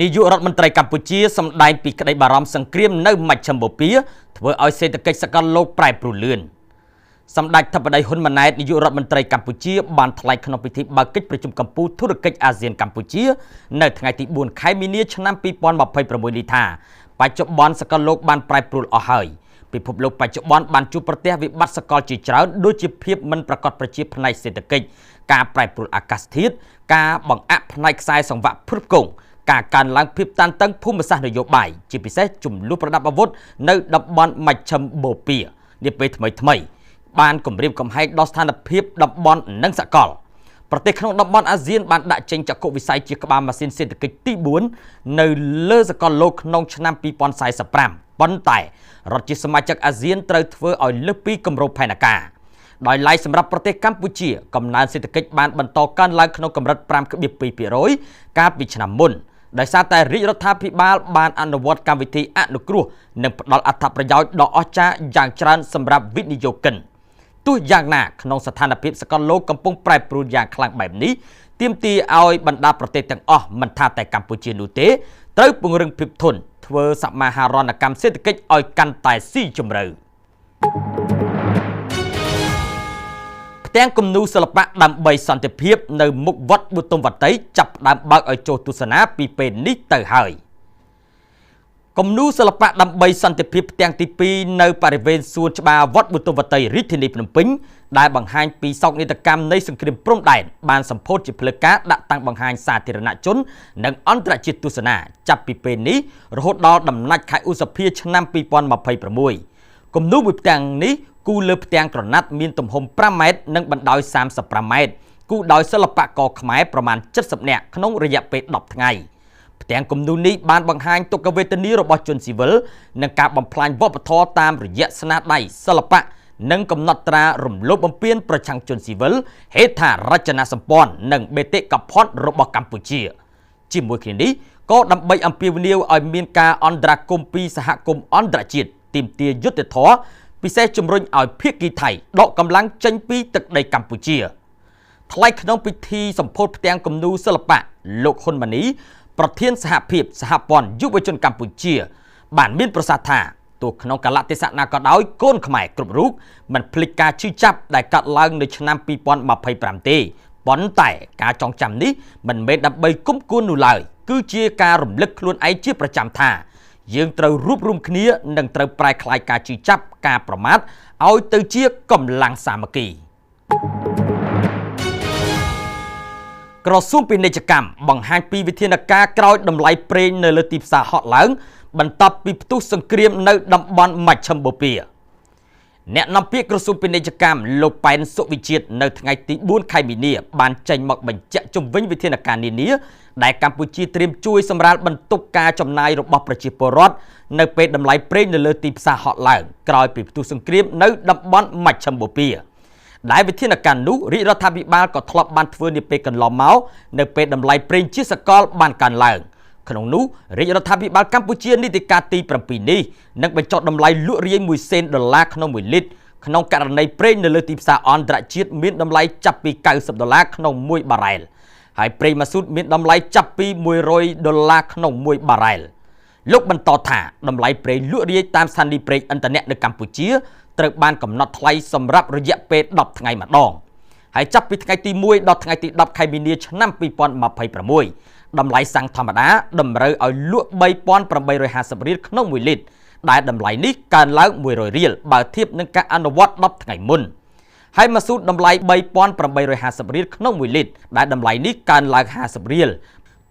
នាយករដ្ឋមន្ត្រីកម្ពុជាសម្ដែងពីក្តីបារម្ភសង្គ្រាមនៅមជ្ឈិមបូព៌ាធ្វើឲ្យសេដ្ឋកិច្ចសកលលោកប្រែប្រួលលឿនសម្ដេចធិបតីហ៊ុនម៉ាណែតនាយករដ្ឋមន្ត្រីកម្ពុជាបានថ្លែងក្នុងពិធីបើកកិច្ចប្រជុំកម្ពុជាធុរកិច្ចអាស៊ានកម្ពុជានៅថ្ងៃទី4ខែមីនាឆ្នាំ2026នេះថាបច្ចុប្បន្នសកលលោកបានប្រែប្រួលអស់ហើយពិភពលោកបច្ចុប្បន្នបានជួបប្រទះវិបត្តិសកលជាច្រើនដូចជាភាពមិនប្រកបប្រជាផ្នែកសេដ្ឋកិច្ចការប្រែប្រួលអាកាសធាតុការបង្អាក់ផ្នែកខ្សែសង្វាក់ផ្គត់ផ្គង់ការកើនឡើងភាពតានតឹងភូមិសាស្ត្រនយោបាយជាពិសេសចំនួនប្រដាប់អាវុធនៅតំបន់មជ្ឈិមបូព៌ានាពេលថ្មីបានគម្រាមកំហែងដល់ស្ថានភាពតំបន់និងសកលប្រទេសក្នុងតំបន់អាស៊ានបានដាក់ចេញចក្ខុវិស័យជាក្បាលម៉ាស៊ីនសេដ្ឋកិច្ចទី4នៅលើសកលលោកក្នុងឆ្នាំ2045ប៉ុន្តែរដ្ឋជាសមាជិកអាស៊ានត្រូវធ្វើឲ្យលើសពីគម្រោងផែនការដោយឡែកសម្រាប់ប្រទេសកម្ពុជាកំណើនសេដ្ឋកិច្ចបានបន្តកើនឡើងក្នុងកម្រិត 5.2% កាលពីឆ្នាំមុនដោយសារតែរាជរដ្ឋាភិបាលបានអនុវត្តកម្មវិធីអនុគ្រោះនិងផ្ដល់អត្ថប្រយោជន៍ដ៏អស្ចារ្យយ៉ាងច្រើនសម្រាប់វិនិយោគិនទោះយ៉ាងណាក្នុងស្ថានភាពសកលលោកកំពុងប្រែប្រួលយ៉ាងខ្លាំងបែបនេះទាមទារឲ្យបណ្ដាប្រទេសទាំងអស់មិនថាតែកម្ពុជានោះទេត្រូវពង្រឹងភាពធន់ធ្វើសមាហរណកម្មសេដ្ឋកិច្ចឲ្យកាន់តែស៊ីជម្រៅផ្ទាំងគំនូរសិល្បៈដើម្បីសន្តិភាពនៅមុខវត្តប៊ូតុមវត្តីចាប់ផ្ដើមបើកឲ្យចូលទស្សនាពីពេលនេះទៅហើយគំនូរសិល្បៈដើម្បីសន្តិភាពផ្ទាំងទី2នៅបរិវេណសួនច្បារវត្តប៊ូតុមវត្តីរាជធានីភ្នំពេញដែលបង្ហាញពីសោកនាដកម្មនៃសង្គ្រាមព្រំដែនបានសម្ពោធជាផ្លូវការដាក់តាំងបង្ហាញសាធារណជននិងអន្តរជាតិទស្សនាចាប់ពីពេលនេះរហូតដល់ដំណាច់ខែឧសភាឆ្នាំ2026គំនូរមួយផ្ទាំងនេះគូលើផ្ទាំងក្រណាត់មានទំហំ5ម៉ែត្រនិងបណ្ដោយ35ម៉ែត្រគូដោយសិល្បករខ្មែរប្រមាណ70នាក់ក្នុងរយៈពេល10ថ្ងៃផ្ទាំងគំនូរនេះបានបង្ហាញទុក្ខវេទនារបស់ជនស៊ីវិលនិងការបំផ្លាញវប្បធម៌តាមរយៈស្នាដៃសិល្បៈនិងកំណត់ត្រារំលោភបំពានប្រឆាំងជនស៊ីវិលហេដ្ឋារចនាសម្ព័ន្ធនិងបេតិកភណ្ឌរបស់កម្ពុជាជាមួយគ្នានេះក៏ដើម្បីអំពាវនាវឲ្យមានការអន្តរាគមន៍ពីសហគមន៍អន្តរជាតិទាមទារយុត្តិធម៌ពិសេសជំរុញឲ្យភាគីថៃដកកម្លាំងចេញពីទឹកដីកម្ពុជាថ្លែងក្នុងពិធីសម្ពោធផ្ទាំងគំនូរសិល្បៈលោកហ៊ុនម៉ាណីប្រធានសហភាពសហព័ន្ធយុវជនកម្ពុជាបានមានប្រសាសន៍ថាទោះក្នុងកលៈទេសៈណាក៏ដោយកូនខ្មែរគ្រប់រូបមិនភ្លេចការឈឺចាប់ដែលកាត់ឡើងនៅឆ្នាំ2025ទេប៉ុន្តែការចងចាំនេះមិនមែនដើម្បីគុំគួននោះឡើយគឺជាការរំលឹកខ្លួនឯងជាប្រចាំថាយើងត្រូវរួបរวมគ្នានិងត្រូវប្រែក្លាយការឈឺចាប់ការប្រមាថឲ្យទៅជាកម្លាំងសាមគ្គីក្រសួងពាណិជ្ជកម្មបង្ហាញពីវិធានការក្រោយតម្លៃប្រេងនៅលើទីផ្សារហក់ឡើងបន្ទាប់ពីផ្ទុះសង្គ្រាមនៅតំបន់មជ្ឈិមបូព៌ាអ្នកនាំពាក្យក្រសួងពាណិជ្ជកម្មលោកប៉ែនសុវិជាតិនៅថ្ងៃទី4ខែមីនាបានចេញមកបញ្ជាក់ជំវិញវិធានការនានាដែលកម្ពុជាត្រៀមជួយសម្រាលបន្ទុកការចំណាយរបស់ប្រជាពលរដ្ឋនៅពេលតម្លៃប្រេងនៅលើទីផ្សារហក់ឡើងក្រោយពីផ្ទុះសង្គ្រាមនៅតំបន់មជ្ឈិមបូព៌ាដែលវិធានការនោះរាជរដ្ឋាភិបាលក៏ធ្លាប់បានធ្វើនាពេលកន្លងមកនៅពេលតម្លៃប្រេងជាសកលបានកើនឡើងក្នុងនោះរាជរដ្ឋាភិបាលកម្ពុជានីតិកាលទី7នេះនឹងបញ្ចុះតម្លៃលក់រាយ$1សេនក្នុង1លីត្រក្នុងករណីប្រេងនៅលើទីផ្សារអន្តរជាតិមានតម្លៃចាប់ពី$90ក្នុង1បារ៉ែលហើយប្រេងម៉ាស៊ូតមានតម្លៃចាប់ពី$100ក្នុង1បារ៉ែលលោកបន្តថាតម្លៃប្រេងលក់រាយតាមស្ថានីយ៍ប្រេងឥន្ធនៈនៅកម្ពុជាត្រូវបានកំណត់ថ្លៃសម្រាប់រយៈពេល10ថ្ងៃម្ដងហើយចាប់ពីថ្ងៃទី1ដល់ថ្ងៃទី10ខែមីនាឆ្នាំ2026តម្លៃសាំងធម្មតាតម្រូវឲ្យលក់$3,850ក្នុង1លីត្រដែលតម្លៃនេះកើនឡើង$100រៀលបើធៀបនឹងការអនុវត្ត10ថ្ងៃមុនហើយម៉ាស៊ូតតម្លៃ$3,850រៀលក្នុង1លីត្រដែលតម្លៃនេះកើនឡើង50រៀល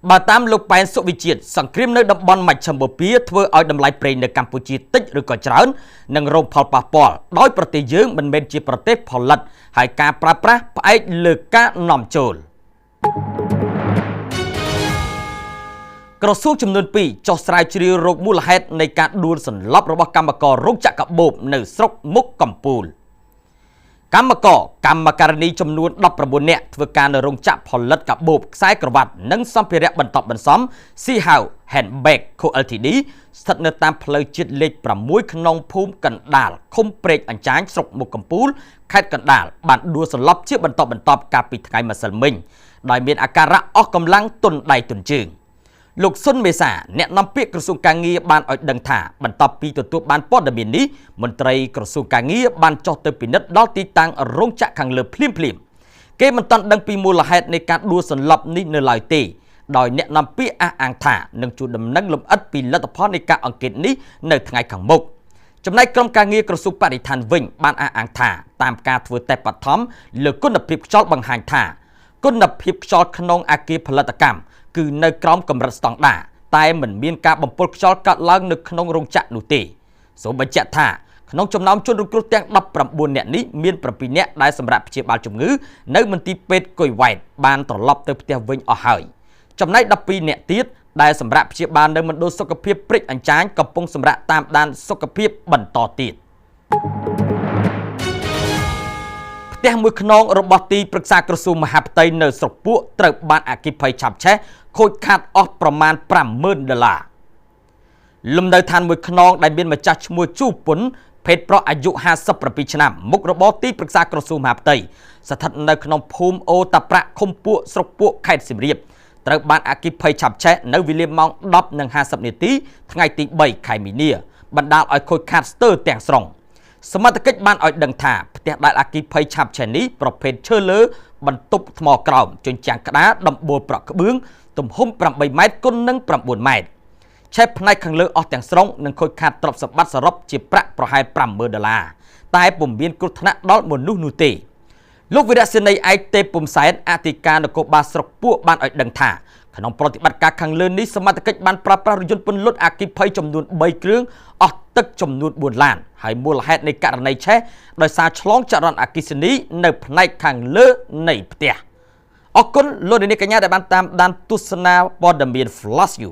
បើតាមលោកប៉ែនសុវិជាតិសង្គ្រាមនៅតំបន់មជ្ឈិមបូព៌ាធ្វើឲ្យតម្លៃប្រេងនៅកម្ពុជាតិចឬក៏ច្រើននិងរងផលប៉ះពាល់ដោយប្រទេសយើងមិនមែនជាប្រទេសផលិតហើយការប្រើប្រាស់ផ្អែកលើការនាំចូលក្រសួងចំនួន2ចុះស្រាវជ្រាវរោគមូលហេតុនៃការដួលសន្លប់របស់កម្មកររោងចក្រកាបូបនៅស្រុកមុខកំពូលកម្មការិនីចំនួន19នាក់ធ្វើការនៅរោងចក្រផលិតកាបូបខ្សែក្រវ៉ាត់និងសម្ភារៈបន្ទាប់បន្សំ Sihau Handbag Co Ltd ស្ថិតនៅតាមផ្លូវជាតិលេខ6ក្នុងភូមិកណ្ដាលឃុំព្រែកអញ្ចាញស្រុកមុខកំពូលខេត្តកណ្ដាលបានដួលសន្លប់ជាបន្តបន្ទាប់កាលពីថ្ងៃម្សិលមិញដោយមានអាការៈអស់កម្លាំងទន់ដៃទន់ជើង លោកសុនមេសាអ្នកនាំពាក្យក្រសួងការងារបានឲ្យដឹងថាបន្ទាប់ពីទទួលបានព័ត៌មាននេះមន្ត្រីក្រសួងការងារបានចុះទៅពិនិត្យដល់ទីតាំងរោងចក្រខាងលើភ្លាមគេមិនទាន់ដឹងពីមូលហេតុនៃការដួលសន្លប់នេះនៅឡើយទេដោយអ្នកនាំពាក្យអះអាងថានឹងជួលដំណឹងលម្អិតពីលទ្ធផលនៃការអង្កេតនេះនៅថ្ងៃខាងមុខចំណែកក្រុមការងារក្រសួងបរិស្ថានវិញបានអះអាងថាតាមការធ្វើតេស្តបឋមលើគុណភាពខ្យល់បង្ហាញថាគុណភាពខ្យល់ក្នុងអគារផលិតកម្មគឺនៅក្រោមកម្រិតស្តង់ដារតែមិនមានការបំពុលខ្យល់កើតឡើងនៅក្នុងរោងចក្រនោះទេសូមបញ្ជាក់ថាក្នុងចំណោមជនរងគ្រោះទាំង19នាក់នេះមាន7នាក់ដែលសម្រាប់ព្យាបាលជំងឺនៅមន្ទីរពេទ្យគុយវ៉ែតបានត្រឡប់ទៅផ្ទះវិញអស់ហើយចំណែក12នាក់ទៀតដែលសម្រាប់ព្យាបាលនៅមណ្ឌលសុខភាពព្រឹកអញ្ចាញកំពុងសម្រាប់តាមដានសុខភាពបន្តទៀតផ្ទះមួយខ្នងរបស់ទីប្រឹក្សាក្រសួងមហាផ្ទៃនៅស្រុកពួកត្រូវបានអគ្គិភ័យឆាបឆេះខូចខាតអស់ប្រមាណ$50,000លំនៅឋានមួយខ្នងដែលមានម្ចាស់ឈ្មោះជូពុនភេទប្រុសអាយុ57ឆ្នាំមុខរបរទីប្រឹក្សាក្រសួងមហាផ្ទៃស្ថិតនៅក្នុងភូមិអូតាប្រាក់ឃុំពួកស្រុកពួកខេត្តសៀមរាបត្រូវបានអគ្គិភ័យឆាបឆេះនៅវេលាម៉ោង 10:50 នាទីថ្ងៃទី3ខែមីនាបណ្ដាលឲ្យខូចខាតស្ទើរទាំងស្រុងសមត្ថកិច្ចបានឲ្យដឹងថាផ្ទះដែលអគ្គិភ័យឆាបឆេះនេះប្រភេទឈើលើបន្ទប់ថ្មក្រោមជញ្ជាំងក្តារដំបូលប្រក់ក្បឿងទំហំ8ម៉ែត្រគុណនឹង9ម៉ែត្រឆេះផ្នែកខាងលើអស់ទាំងស្រុងនិងខូចខាតទ្រព្យសម្បត្តិសរុបជាប្រាក់ប្រហែល$50,000តែពុំមានគ្រោះថ្នាក់ដល់មនុស្សនោះទេលោកវីរៈសេនីឯកទេពពុំសែនអធិការនគរបាលស្រុកពួកបានឲ្យដឹងថាក្នុងប្រតិបត្តិការខាងលើនេះសមត្ថកិច្ចបានប្រើប្រាស់រថយន្តពន្លត់អគ្គិភ័យចំនួន3គ្រឿងអស់ទឹកចំនួន4ឡានហើយមូលហេតុនៃករណីឆេះដោយសារឆ្លងចរន្តអគ្គិសនីនៅផ្នែកខាងលើនៃផ្ទះអរគុណលោកនាងកញ្ញាដែលបានតាមដានទស្សនាព័ត៌មាន Flash You